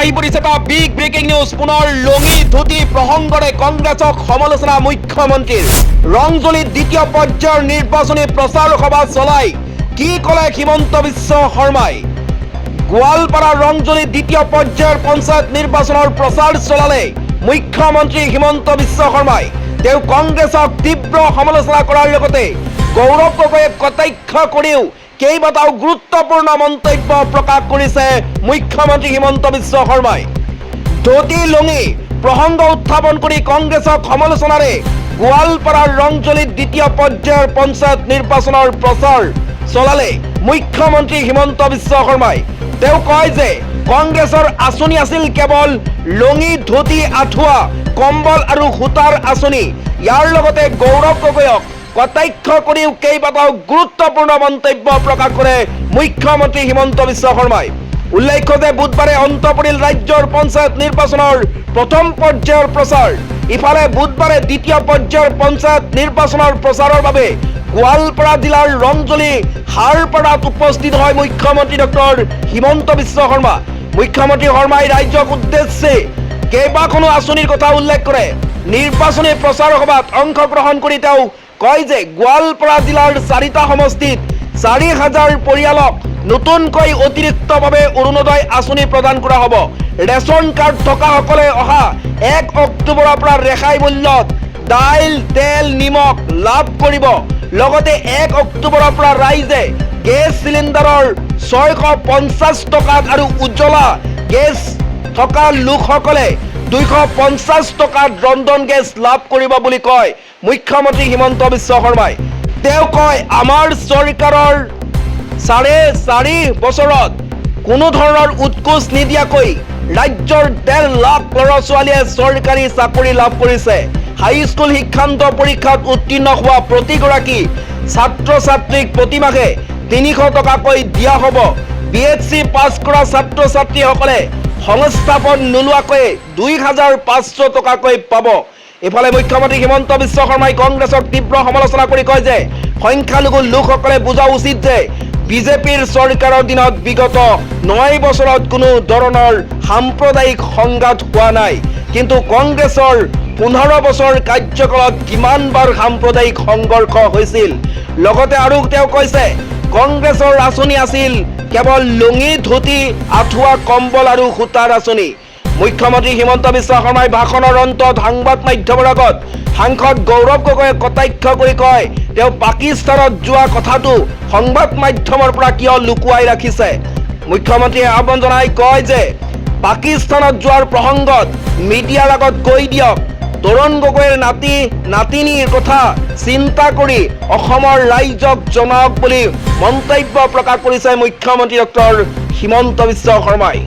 আহি পৰিছে এটা বিগ ব্ৰেকিং নিউজ। পুনৰ লঙি ধুতি প্ৰসংগৰে কংগ্ৰেছক সমালোচনা মুখ্যমন্ত্ৰীৰ। ৰংজলীত দ্বিতীয় পৰ্যায়ৰ নিৰ্বাচনী প্ৰচাৰ সভা চলাই কি ক'লে হিমন্ত বিশ্ব শৰ্মাই। গোৱালপাৰা ৰংজলীত দ্বিতীয় পৰ্যায়ৰ পঞ্চায়ত নিৰ্বাচনৰ প্ৰচাৰ চলালে মুখ্যমন্ত্ৰী হিমন্ত বিশ্ব শৰ্মাই। তেওঁ কংগ্ৰেছক তীব্ৰ সমালোচনা কৰাৰ লগতে গৌৰৱ গগৈক কটাক্ষ কৰিও কেইবাটাও গুৰুত্বপূৰ্ণ মন্তব্য প্ৰকাশ কৰিছে মুখ্যমন্ত্ৰী হিমন্ত বিশ্ব শৰ্মাই। ধুতি লঙি প্ৰসংগ উত্থাপন কৰি কংগ্ৰেছক সমালোচনাৰে গোৱালপাৰাৰ ৰংজলীত দ্বিতীয় পৰ্যায়ৰ পঞ্চায়ত নিৰ্বাচনৰ প্ৰচাৰ চলালে মুখ্যমন্ত্ৰী হিমন্ত বিশ্ব শৰ্মাই। তেওঁ কয় যে কংগ্ৰেছৰ আঁচনি আছিল কেৱল লঙি ধুতি আঁঠুৱা কম্বল আৰু সূতাৰ আঁচনি। ইয়াৰ লগতে গৌৰৱ গগৈক কটাক্ষ কৰিও কেইবাটাও গুৰুত্বপূৰ্ণ মন্তব্য প্ৰকাশ কৰে মুখ্যমন্ত্ৰী হিমন্ত বিশ্ব শৰ্মাই। উল্লেখ্য যে বুধবাৰে অন্ত পৰিল ৰাজ্যৰ পঞ্চায়ত নিৰ্বাচনৰ প্ৰথম পৰ্যায়ৰ প্ৰচাৰ। ইফালে বুধবাৰে দ্বিতীয় পৰ্যায়ৰ পঞ্চায়ত নিৰ্বাচনৰ প্ৰচাৰৰ বাবে গোৱালপাৰা জিলাৰ ৰংজলী হাৰপাৰাত উপস্থিত হয় মুখ্যমন্ত্ৰী ডক্টৰ হিমন্ত বিশ্ব শৰ্মা। মুখ্যমন্ত্ৰী শৰ্মাই ৰাজ্যক উদ্দেশ্যে কেইবাখনো আঁচনিৰ কথা উল্লেখ কৰে। নিৰ্বাচনী প্ৰচাৰ সভাত অংশগ্ৰহণ কৰি তেওঁ কয় যে গোৱালপাৰা জিলাৰ 4টা সমষ্টিত 4,000 পৰিয়ালক নতুনকৈ অতিৰিক্তভাৱে অৰুণোদয় আঁচনি প্ৰদান কৰা হ'ব। ৰেচন কাৰ্ড থকাসকলে অহা 1 অক্টোবৰৰ পৰা ৰেহাই মূল্যত দাইল তেল নিমখ লাভ কৰিব। লগতে 1 অক্টোবৰৰ পৰা ৰাইজে গেছ চিলিণ্ডাৰৰ 650 টকাত আৰু উজ্জ্বলা গেছ থকা লোকসকলে 250 টকাত ৰন্ধন গেছ লাভ কৰিব বুলি কয় মুখ্যমন্ত্ৰী হিমন্ত বিশ্ব শৰ্মাই। তেওঁ কয় আমাৰ চৰকাৰৰ 4.5 বছৰত কোনো ধৰণৰ উৎকোচ নিদিয়াকৈ ৰাজ্যৰ 1.5 লাখ ল'ৰা ছোৱালীয়ে চৰকাৰী চাকৰি লাভ কৰিছে। হাইস্কুল শিক্ষান্ত পৰীক্ষাত উত্তীৰ্ণ হোৱা প্ৰতিগৰাকী ছাত্ৰ ছাত্ৰীক প্ৰতিমাহে 300 টকাকৈ দিয়া হ'ব। BHC পাছ কৰা ছাত্ৰ ছাত্ৰীসকলে সংস্থাপন নোলোৱাকৈ 2,500 টকাকৈ পাব। ইফালে মুখ্যমন্ত্ৰী হিমন্ত বিশ্ব শৰ্মাই কংগ্ৰেছক তীব্ৰ সমালোচনা কৰি কয় যে সংখ্যালঘু লোকসকলে বুজা উচিত যে বিজেপিৰ চৰকাৰৰ দিনত বিগত 9 বছৰত কোনো ধৰণৰ সাম্প্ৰদায়িক সংঘাত হোৱা নাই, কিন্তু কংগ্ৰেছৰ 15 বছৰ কাৰ্যকালত কিমানবাৰ সাম্প্ৰদায়িক সংঘৰ্ষ হৈছিল। লগতে আৰু তেওঁ কৈছে কংগ্ৰেছৰ আঁচনি আছিল কেৱল লুঙি ধুতি আঁঠুৱা কম্বল আৰু সূতাৰ আঁচনি। মুখ্যমন্ত্ৰী হিমন্ত বিশ্ব শৰ্মাই ভাষণৰ অন্তত সংবাদ মাধ্যমৰ আগত সাংসদ গৌৰৱ গগৈক কটাক্ষ কৰি কয় তেওঁ পাকিস্তানত যোৱা কথাটো সংবাদ মাধ্যমৰ পৰা কিয় লুকুৱাই ৰাখিছে। মুখ্যমন্ত্ৰীয়ে আহ্বান জনাই কয় যে পাকিস্তানত যোৱাৰ প্ৰসংগত মিডিয়াৰ আগত কৈ দিয়ক। তৰুণ গগৈৰ নাতি নাতিনীৰ কথা চিন্তা কৰি অসমৰ ৰাইজক জনাওক বুলি মন্তব্য প্ৰকাশ কৰিছে মুখ্যমন্ত্ৰী ডক্টৰ হিমন্ত বিশ্ব শৰ্মাই।